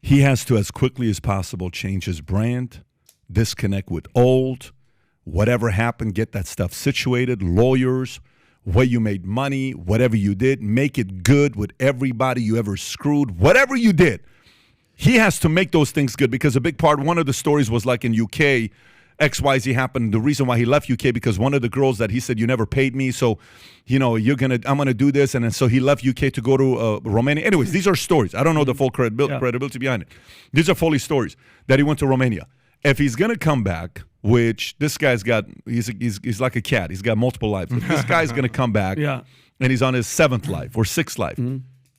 He has to, as quickly as possible, change his brand, disconnect with old, whatever happened, get that stuff situated, lawyers, where you made money, whatever you did, make it good with everybody you ever screwed, whatever you did. He has to make those things good because a big part, one of the stories was like in UK, XYZ happened. The reason why he left UK because one of the girls that he said, you never paid me, so, I'm going to do this. And then so he left UK to go to Romania. Anyways, these are stories. I don't know the full credibility behind it. These are fully stories that he went to Romania. If he's going to come back, which this guy's got, he's like a cat. He's got multiple lives. If this guy's going to come back and he's on his 7th life or 6th life,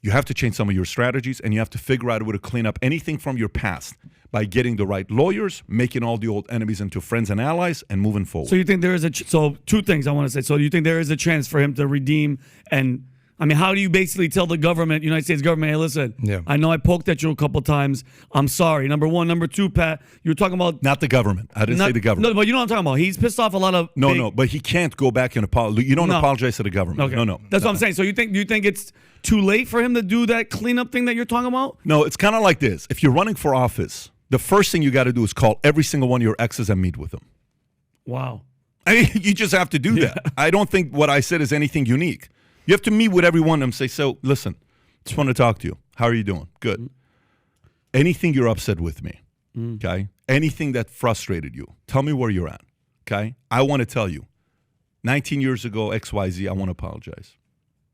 you have to change some of your strategies and you have to figure out a way to clean up anything from your past by getting the right lawyers, making all the old enemies into friends and allies, and moving forward. So you think there is so 2 things I want to say. So you think there is a chance for him to redeem and, I mean, how do you basically tell the government, United States government, hey, listen, I know I poked at you a couple times. I'm sorry. Number 1. Number 2, Pat, you were talking about... Not the government. I didn't say the government. No, but you know what I'm talking about. He's pissed off a lot of... No, but he can't go back and apologize. You don't apologize to the government. Okay. No. That's what I'm saying. So you think it's too late for him to do that cleanup thing that you're talking about? No, it's kind of like this. If you're running for office, the first thing you got to do is call every single one of your exes and meet with them. Wow. I mean, you just have to do that. I don't think what I said is anything unique. You have to meet with every one of them and say, so, listen, just want to talk to you. How are you doing? Good. Anything you're upset with me, okay? Anything that frustrated you, tell me where you're at, okay? I want to tell you, 19 years ago, XYZ, I want to apologize.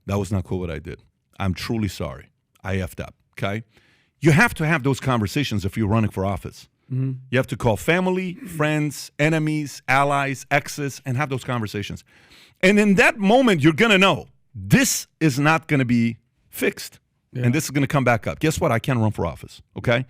That was not cool what I did. I'm truly sorry. I effed up, okay? You have to have those conversations if you're running for office. You have to call family, friends, enemies, allies, exes, and have those conversations. And in that moment, you're going to know this is not going to be fixed. And this is going to come back up. Guess what? I can't run for office, okay?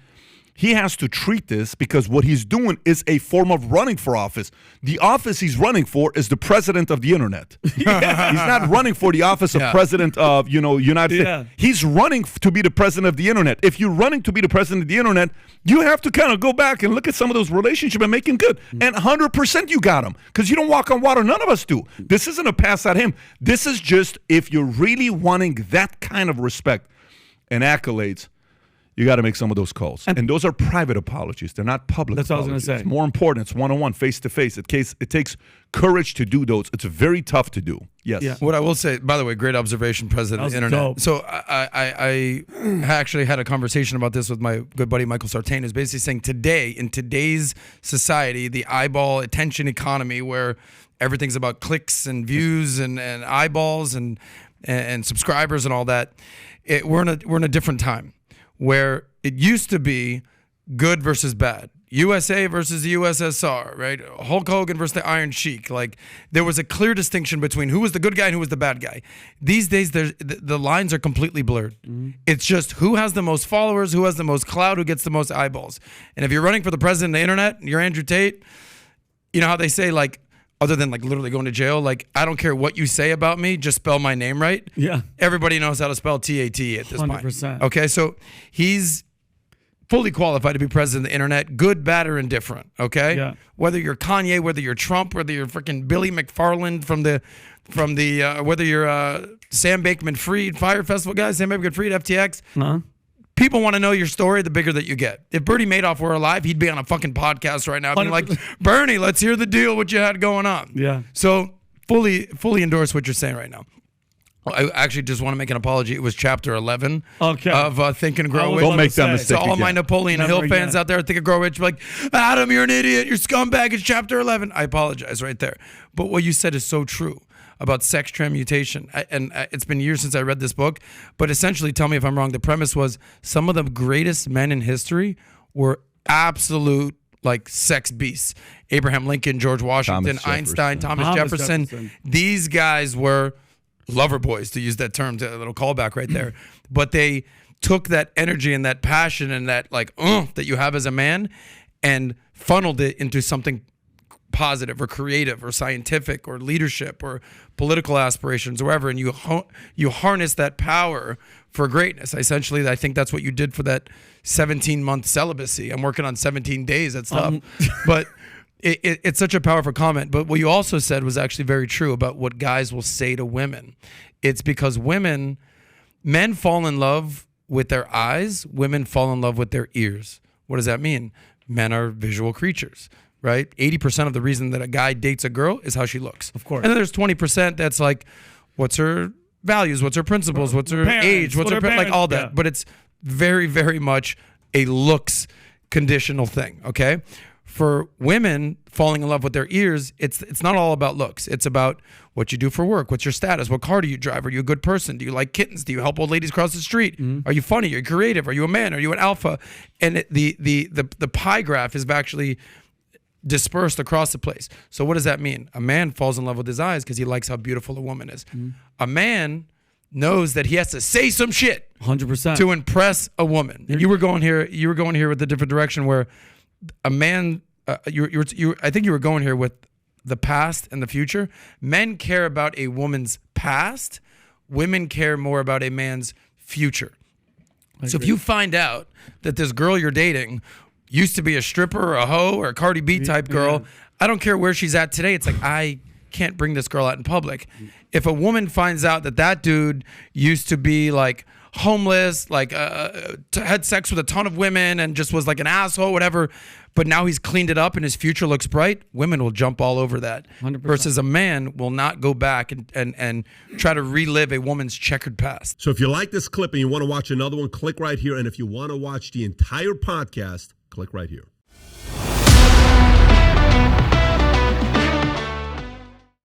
He has to treat this because what he's doing is a form of running for office. The office he's running for is the president of the internet. He's not running for the office of president of, United States. He's running to be the president of the internet. If you're running to be the president of the internet, you have to kind of go back and look at some of those relationships and make them good. And 100% you got them because you don't walk on water. None of us do. This isn't a pass at him. This is just if you're really wanting that kind of respect and accolades, you got to make some of those calls. And those are private apologies. They're not public apologies. That's what I was going to say. It's more important. It's one-on-one, face-to-face. It takes courage to do those. It's very tough to do. Yes. Yeah. What I will say, by the way, great observation, President of the Internet. Dope. So I actually had a conversation about this with my good buddy Michael Sartain, who's basically saying in today's society, the eyeball attention economy where everything's about clicks and views and eyeballs and subscribers and all that, we're in a different time. Where it used to be good versus bad, USA versus the USSR, right? Hulk Hogan versus the Iron Sheik. Like there was a clear distinction between who was the good guy and who was the bad guy. These days, the lines are completely blurred. It's just who has the most followers, who has the most clout, who gets the most eyeballs. And if you're running for the president of the internet, you're Andrew Tate. You know how they say like, other than like literally going to jail, like I don't care what you say about me, just spell my name right. Yeah. Everybody knows how to spell T-A-T at this 100%. point. Okay, so he's fully qualified to be president of the internet, good, bad, or indifferent. Okay? Yeah. Whether you're Kanye, whether you're Trump, whether you're freaking Billy McFarland from the whether you're Sam Bankman-Fried, Fire Festival guy, Sam Bankman-Fried, FTX. People want to know your story the bigger that you get. If Bernie Madoff were alive, he'd be on a fucking podcast right now being like, Bernie, let's hear the deal, what you had going on. Yeah. So fully endorse what you're saying right now. I actually just want to make an apology. It was chapter 11 of Think and Grow Rich. Don't make that mistake So all my Napoleon Hill fans out there, Think and Grow Rich, like, Adam, you're an idiot. You're scumbag. It's chapter 11. I apologize right there. But what you said is so true about sex transmutation. And it's been years since I read this book, but essentially, tell me if I'm wrong, the premise was some of the greatest men in history were absolute like sex beasts. Abraham Lincoln, George Washington, Einstein, Thomas Jefferson. These guys were lover boys, to use that term, a little callback right there. But they took that energy and that passion and that like that you have as a man and funneled it into something positive or creative or scientific or leadership or political aspirations or whatever, and you harness that power for greatness. Essentially, I think that's what you did for that 17-month celibacy. I'm working on 17 days. That's tough. But it's such a powerful comment. But what you also said was actually very true about what guys will say to women. It's because men fall in love with their eyes, women fall in love with their ears. What does that mean? Men are visual creatures, right? 80% of the reason that a guy dates a girl is how she looks. Of course. And then there's 20% that's like, what's her values, what's her principles, what's her parents, age, what's her like all that. yeah. But it's very, very much a looks conditional thing, okay? For women falling in love with their ears, it's not all about looks. It's about what you do for work, what's your status, what car do you drive, are you a good person, do you like kittens, do you help old ladies cross the street, are you funny, are you creative, are you a man, are you an alpha? And the pie graph is actually dispersed across the place. So what does that mean? A man falls in love with his eyes because he likes how beautiful a woman is. A man knows that he has to say some shit 100% to impress a woman. And you were going here with a different direction where a man, I think you were going here with the past and the future. Men care about a woman's past. Women care more about a man's future. So if you find out that this girl you're dating used to be a stripper or a hoe or a Cardi B type girl, I don't care where she's at today. It's like, I can't bring this girl out in public. If a woman finds out that that dude used to be like homeless, like had sex with a ton of women and just was like an asshole, whatever, but now he's cleaned it up and his future looks bright, women will jump all over that. 100%. Versus a man will not go back and try to relive a woman's checkered past. So if you like this clip and you want to watch another one, click right here. And if you want to watch the entire podcast, click right here.